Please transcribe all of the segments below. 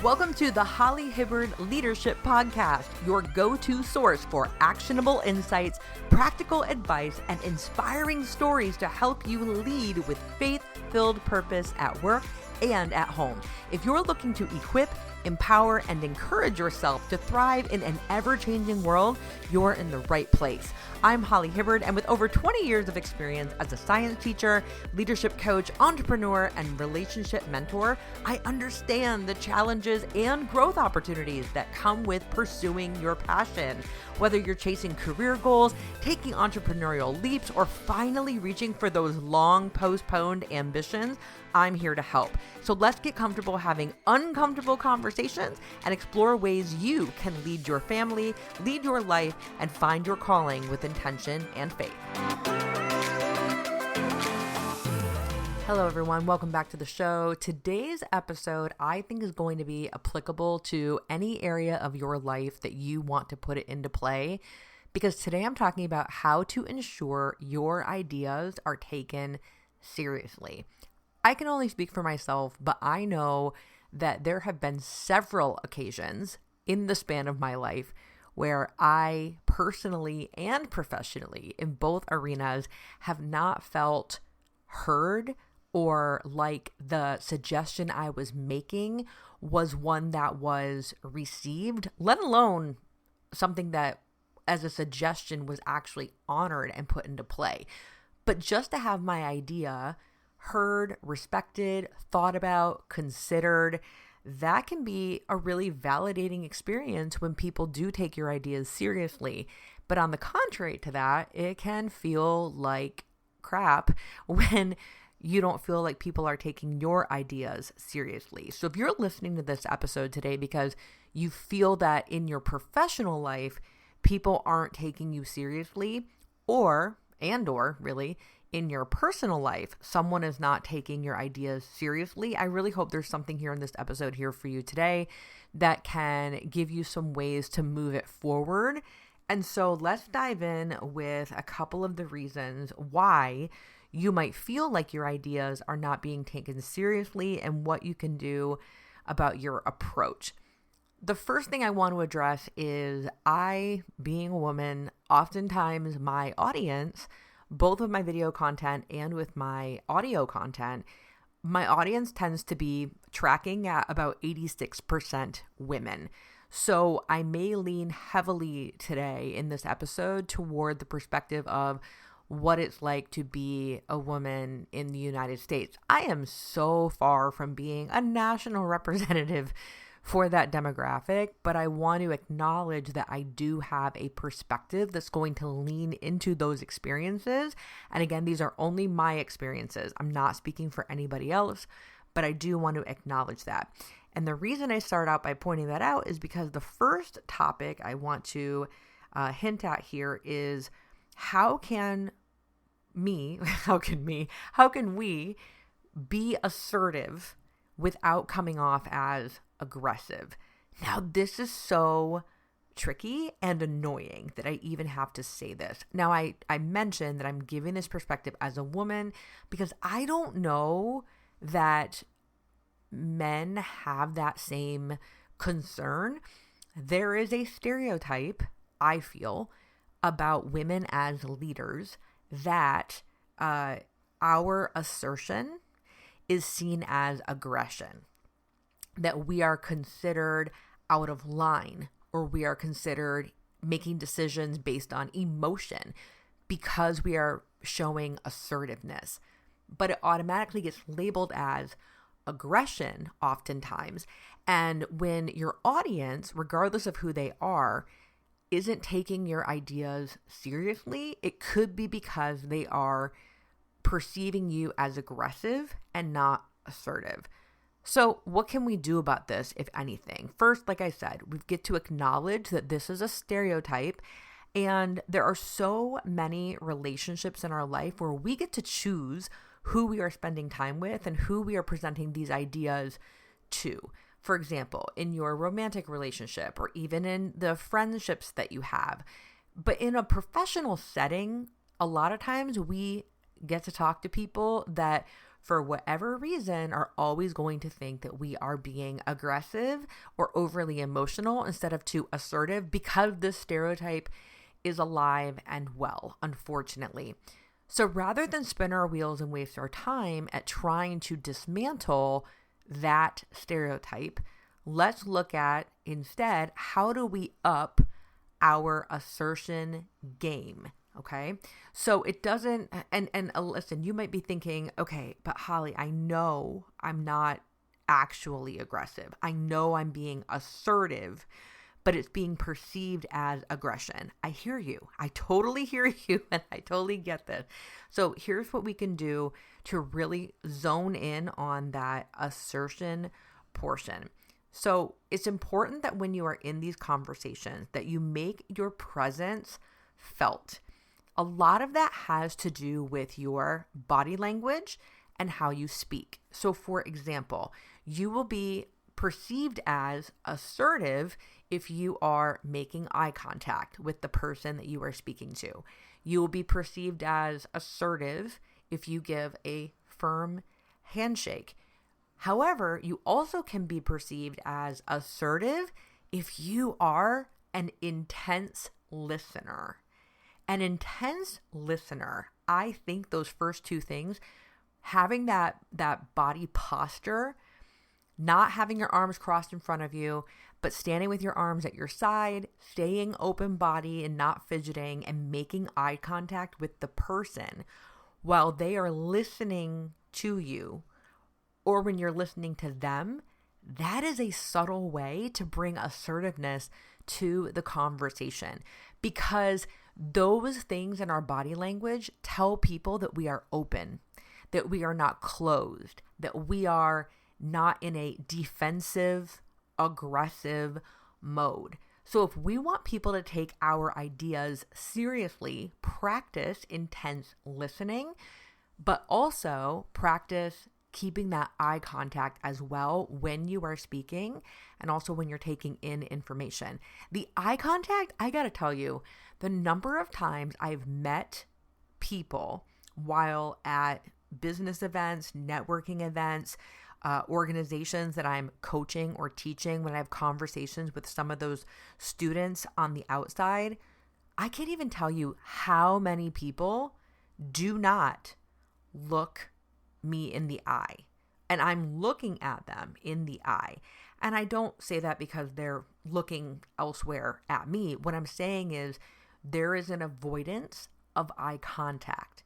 Welcome to the Holly Hibbard Leadership Podcast, your go-to source for actionable insights, practical advice, and inspiring stories to help you lead with faith-filled purpose at work and at home. If you're looking to equip, empower, and encourage yourself to thrive in an ever-changing world, you're in the right place. I'm Holly Hibbard, and with over 20 years of experience as a science teacher, leadership coach, entrepreneur, and relationship mentor, I understand the challenges and growth opportunities that come with pursuing your passion. Whether you're chasing career goals, taking entrepreneurial leaps, or finally reaching for those long-postponed ambitions, I'm here to help. So let's get comfortable having uncomfortable conversations and explore ways you can lead your family, lead your life, and find your calling with intention and faith. Hello, everyone. Welcome back to the show. Today's episode, I think, is going to be applicable to any area of your life that you want to put it into play, because today I'm talking about how to ensure your ideas are taken seriously. I can only speak for myself, but I know that there have been several occasions in the span of my life where I personally and professionally in both arenas have not felt heard or like the suggestion I was making was one that was received, let alone something that as a suggestion was actually honored and put into play. But just to have my idea heard, respected, thought about, considered, that can be a really validating experience when people do take your ideas seriously. But on the contrary to that, it can feel like crap when you don't feel like people are taking your ideas seriously. So if you're listening to this episode today because you feel that in your professional life, people aren't taking you seriously, or really in your personal life, someone is not taking your ideas seriously, I really hope there's something here in this episode here for you today that can give you some ways to move it forward. And so let's dive in with a couple of the reasons why you might feel like your ideas are not being taken seriously and what you can do about your approach. The first thing I want to address is I, being a woman, oftentimes my audience, both with my video content and with my audio content, my audience tends to be tracking at about 86% women. So I may lean heavily today in this episode toward the perspective of what it's like to be a woman in the United States. I am so far from being a national representative for that demographic, but I want to acknowledge that I do have a perspective that's going to lean into those experiences. And again, these are only my experiences. I'm not speaking for anybody else, but I do want to acknowledge that. And the reason I start out by pointing that out is because the first topic I want to hint at here is how can we be assertive without coming off as aggressive? Now, this is so tricky and annoying that I even have to say this. Now, I mentioned that I'm giving this perspective as a woman because I don't know that men have that same concern. There is a stereotype, I feel, about women as leaders that our assertion is seen as aggression, that we are considered out of line, or we are considered making decisions based on emotion because we are showing assertiveness. But it automatically gets labeled as aggression oftentimes. And when your audience, regardless of who they are, isn't taking your ideas seriously, it could be because they are perceiving you as aggressive and not assertive. So what can we do about this, if anything? First, like I said, we get to acknowledge that this is a stereotype, and there are so many relationships in our life where we get to choose who we are spending time with and who we are presenting these ideas to. For example, in your romantic relationship or even in the friendships that you have. But in a professional setting, a lot of times we get to talk to people that for whatever reason, are always going to think that we are being aggressive or overly emotional instead of too assertive, because this stereotype is alive and well, unfortunately. So rather than spin our wheels and waste our time at trying to dismantle that stereotype, let's look at instead, how do we up our assertion game? Okay. So it doesn't, and listen, you might be thinking, okay, but Holly, I know I'm not actually aggressive. I know I'm being assertive, but it's being perceived as aggression. I hear you. I totally hear you. And I totally get this. So here's what we can do to really zone in on that assertion portion. So it's important that when you are in these conversations, that you make your presence felt. A lot of that has to do with your body language and how you speak. So for example, you will be perceived as assertive if you are making eye contact with the person that you are speaking to. You will be perceived as assertive if you give a firm handshake. However, you also can be perceived as assertive if you are an intense listener. An intense listener, I think those first two things, having that body posture, not having your arms crossed in front of you, but standing with your arms at your side, staying open body and not fidgeting, and making eye contact with the person while they are listening to you, or when you're listening to them, that is a subtle way to bring assertiveness to the conversation, because those things in our body language tell people that we are open, that we are not closed, that we are not in a defensive, aggressive mode. So if we want people to take our ideas seriously, practice intense listening, but also practice keeping that eye contact as well when you are speaking, and also when you're taking in information. The eye contact, I gotta tell you, the number of times I've met people while at business events, networking events, organizations that I'm coaching or teaching, when I have conversations with some of those students on the outside, I can't even tell you how many people do not look me in the eye, and I'm looking at them in the eye. And I don't say that because they're looking elsewhere at me. What I'm saying is there is an avoidance of eye contact.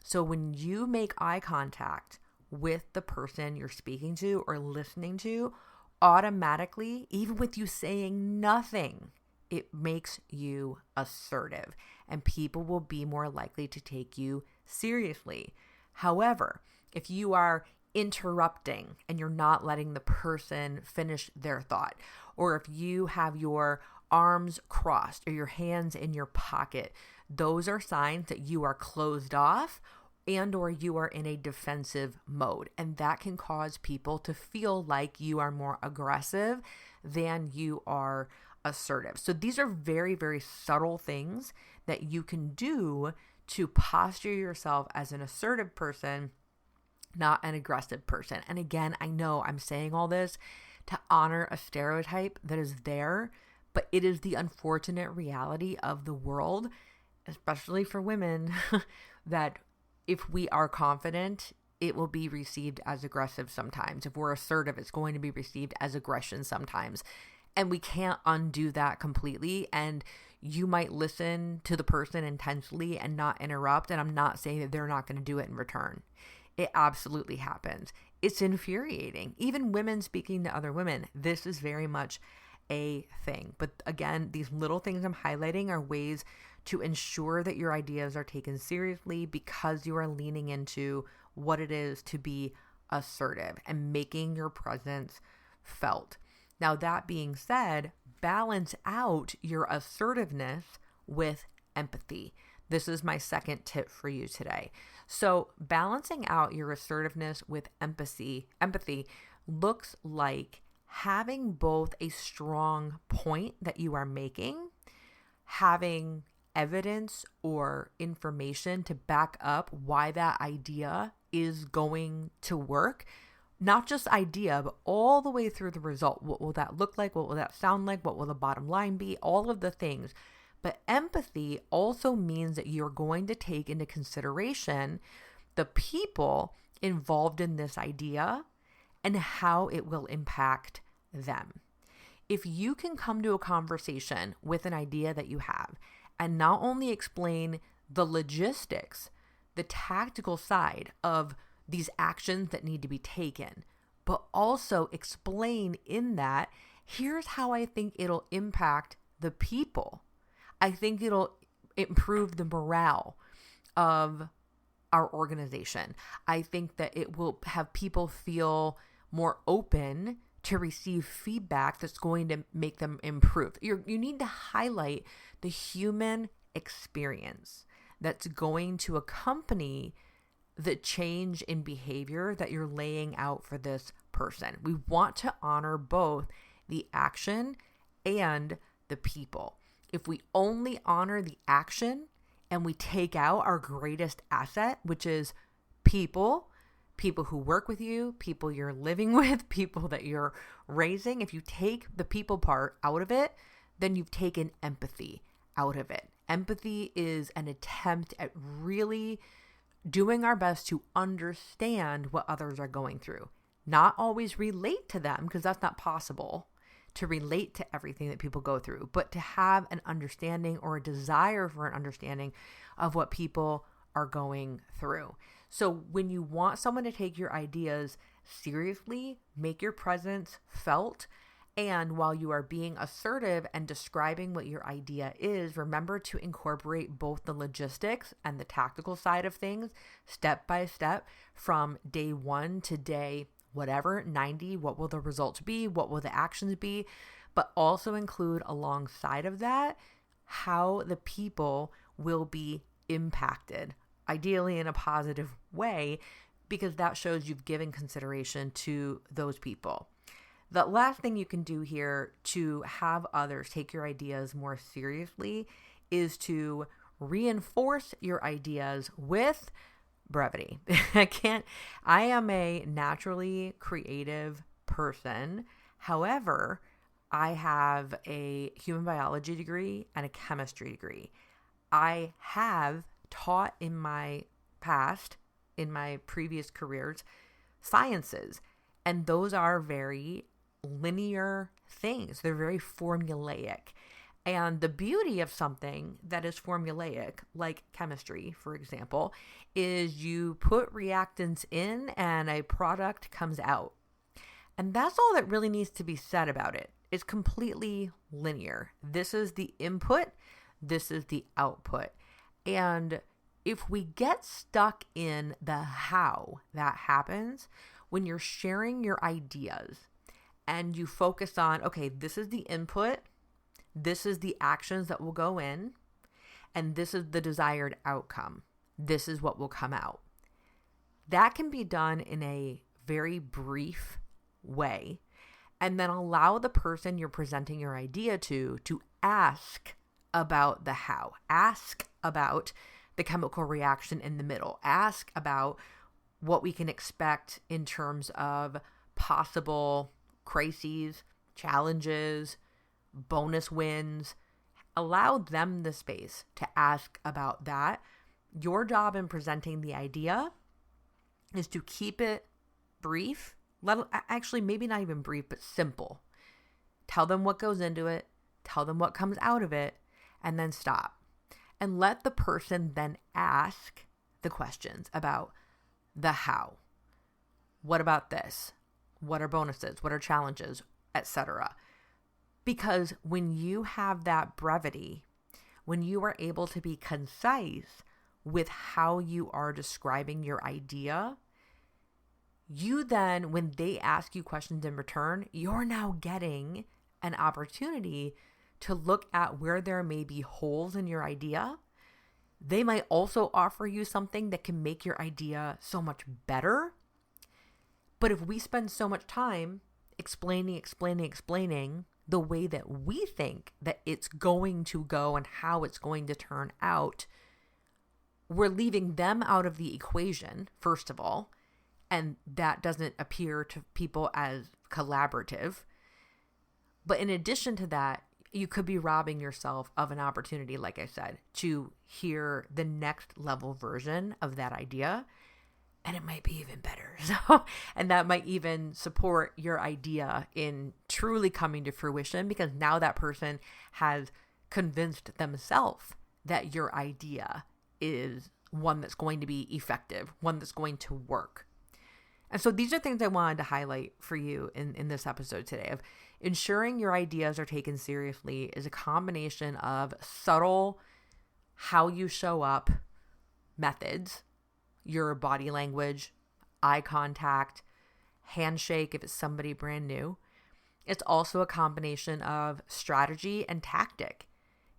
So when you make eye contact with the person you're speaking to or listening to, automatically, even with you saying nothing, it makes you assertive, and people will be more likely to take you seriously. However, if you are interrupting and you're not letting the person finish their thought, or if you have your arms crossed or your hands in your pocket, those are signs that you are closed off and or you are in a defensive mode. And that can cause people to feel like you are more aggressive than you are assertive. So these are very, very subtle things that you can do to posture yourself as an assertive person, not an aggressive person. And again, I know I'm saying all this to honor a stereotype that is there, but it is the unfortunate reality of the world, especially for women, that if we are confident, it will be received as aggressive sometimes. If we're assertive, it's going to be received as aggression sometimes. And we can't undo that completely. And you might listen to the person intensely and not interrupt. And I'm not saying that they're not going to do it in return. It absolutely happens. It's infuriating. Even women speaking to other women, this is very much a thing. But again, these little things I'm highlighting are ways to ensure that your ideas are taken seriously, because you are leaning into what it is to be assertive and making your presence felt. Now, that being said, balance out your assertiveness with empathy. This is my second tip for you today. So balancing out your assertiveness with empathy looks like having both a strong point that you are making, having evidence or information to back up why that idea is going to work. Not just idea, but all the way through the result. What will that look like? What will that sound like? What will the bottom line be? All of the things. But empathy also means that you're going to take into consideration the people involved in this idea and how it will impact them. If you can come to a conversation with an idea that you have and not only explain the logistics, the tactical side of these actions that need to be taken, but also explain in that, here's how I think it'll impact the people. I think it'll improve the morale of our organization. I think that it will have people feel more open to receive feedback that's going to make them improve. You need to highlight the human experience that's going to accompany the change in behavior that you're laying out for this person. We want to honor both the action and the people. If we only honor the action and we take out our greatest asset, which is people who work with you, people you're living with, people that you're raising, if you take the people part out of it, then you've taken empathy out of it. Empathy is an attempt at really doing our best to understand what others are going through. Not always relate to them, because that's not possible to relate to everything that people go through, but to have an understanding or a desire for an understanding of what people are going through. So when you want someone to take your ideas seriously, make your presence felt. And while you are being assertive and describing what your idea is, remember to incorporate both the logistics and the tactical side of things step by step from day 1 to day whatever, 90. What will the results be? What will the actions be? But also include alongside of that how the people will be impacted, ideally in a positive way, because that shows you've given consideration to those people. The last thing you can do here to have others take your ideas more seriously is to reinforce your ideas with brevity. I am a naturally creative person. However, I have a human biology degree and a chemistry degree. I have taught in my past, in my previous careers, sciences, and those are very linear things. They're very formulaic. And the beauty of something that is formulaic, like chemistry, for example, is you put reactants in and a product comes out. And that's all that really needs to be said about it. It's completely linear. This is the input. This is the output. And if we get stuck in the how that happens, when you're sharing your ideas and you focus on, okay, this is the input, this is the actions that will go in, and this is the desired outcome. This is what will come out. That can be done in a very brief way, and then allow the person you're presenting your idea to ask about the how. Ask about the chemical reaction in the middle. Ask about what we can expect in terms of possible crises, challenges, bonus wins. Allow them the space to ask about that. Your job in presenting the idea is to keep it brief. Actually, maybe not even brief, but simple. Tell them what goes into it. Tell them what comes out of it, and then stop. And let the person then ask the questions about the how. What about this? What are bonuses? What are challenges? Etc. Because when you have that brevity, when you are able to be concise with how you are describing your idea, you then, when they ask you questions in return, you're now getting an opportunity to look at where there may be holes in your idea. They might also offer you something that can make your idea so much better. But if we spend so much time explaining the way that we think that it's going to go and how it's going to turn out, we're leaving them out of the equation, first of all, and that doesn't appear to people as collaborative. But in addition to that, you could be robbing yourself of an opportunity, like I said, to hear the next level version of that idea. And it might be even better. And that might even support your idea in truly coming to fruition, because now that person has convinced themselves that your idea is one that's going to be effective, one that's going to work. And so these are things I wanted to highlight for you in this episode today. Of ensuring your ideas are taken seriously is a combination of subtle, how you show up methods, your body language, eye contact, handshake if it's somebody brand new. It's also a combination of strategy and tactic.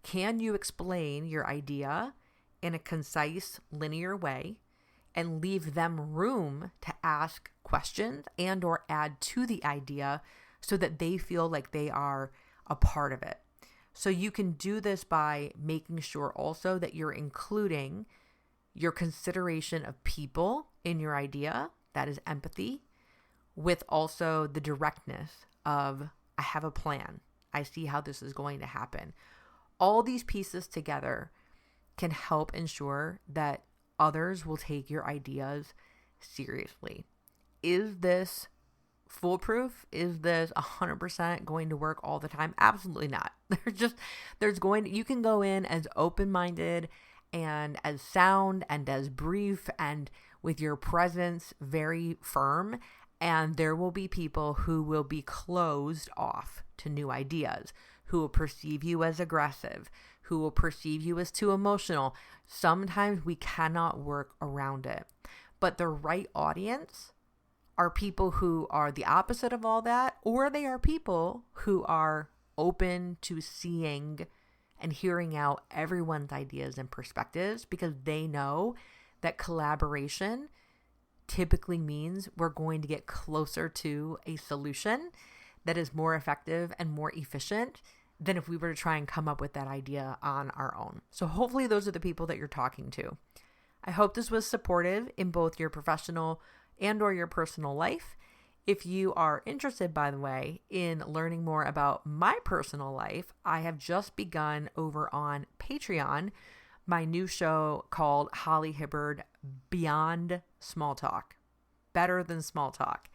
Can you explain your idea in a concise, linear way and leave them room to ask questions and or add to the idea so that they feel like they are a part of it? So you can do this by making sure also that you're including your consideration of people in your idea, that is empathy, with also the directness of, I have a plan. I see how this is going to happen. All these pieces together can help ensure that others will take your ideas seriously. Is this foolproof? Is this 100% going to work all the time? Absolutely not. You can go in as open-minded and as sound and as brief and with your presence very firm, and there will be people who will be closed off to new ideas, who will perceive you as aggressive, who will perceive you as too emotional. Sometimes we cannot work around it, but the right audience are people who are the opposite of all that, or they are people who are open to seeing and hearing out everyone's ideas and perspectives, because they know that collaboration typically means we're going to get closer to a solution that is more effective and more efficient than if we were to try and come up with that idea on our own. So hopefully those are the people that you're talking to. I hope this was supportive in both your professional and or your personal life. If you are interested, by the way, in learning more about my personal life, I have just begun over on Patreon my new show called Holly Hibbard Beyond Small Talk, Better Than Small Talk.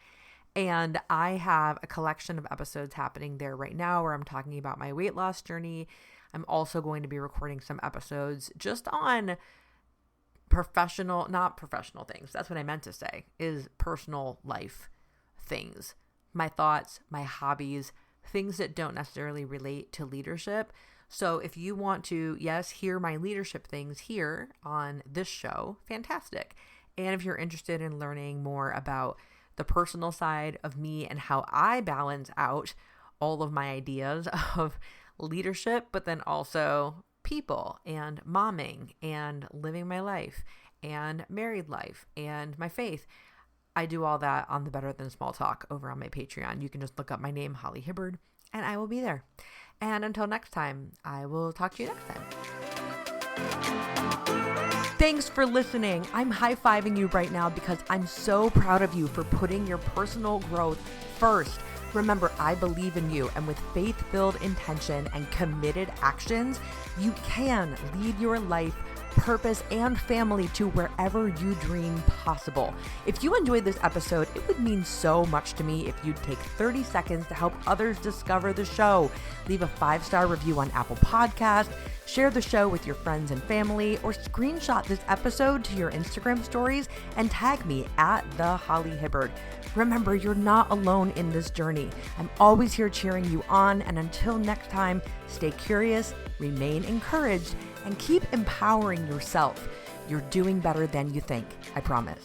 And I have a collection of episodes happening there right now where I'm talking about my weight loss journey. I'm also going to be recording some episodes just on not professional things. That's what I meant to say, is personal life things, my thoughts, my hobbies, things that don't necessarily relate to leadership. So if you want to, yes, hear my leadership things here on this show, fantastic. And if you're interested in learning more about the personal side of me and how I balance out all of my ideas of leadership, but then also people and momming and living my life and married life and my faith, I do all that on the Better Than Small Talk over on my Patreon. You can just look up my name, Holly Hibbard, and I will be there. And until next time, I will talk to you next time. Thanks for listening. I'm high-fiving you right now because I'm so proud of you for putting your personal growth first. Remember, I believe in you, and with faith-filled intention and committed actions, you can lead your life, purpose, and family to wherever you dream possible. If you enjoyed this episode, it would mean so much to me if you'd take 30 seconds to help others discover the show. Leave a 5-star review on Apple Podcasts, share the show with your friends and family, or screenshot this episode to your Instagram stories and tag me at thehollyhibbard. Remember, you're not alone in this journey. I'm always here cheering you on, and until next time, stay curious, remain encouraged, and keep empowering yourself. You're doing better than you think, I promise.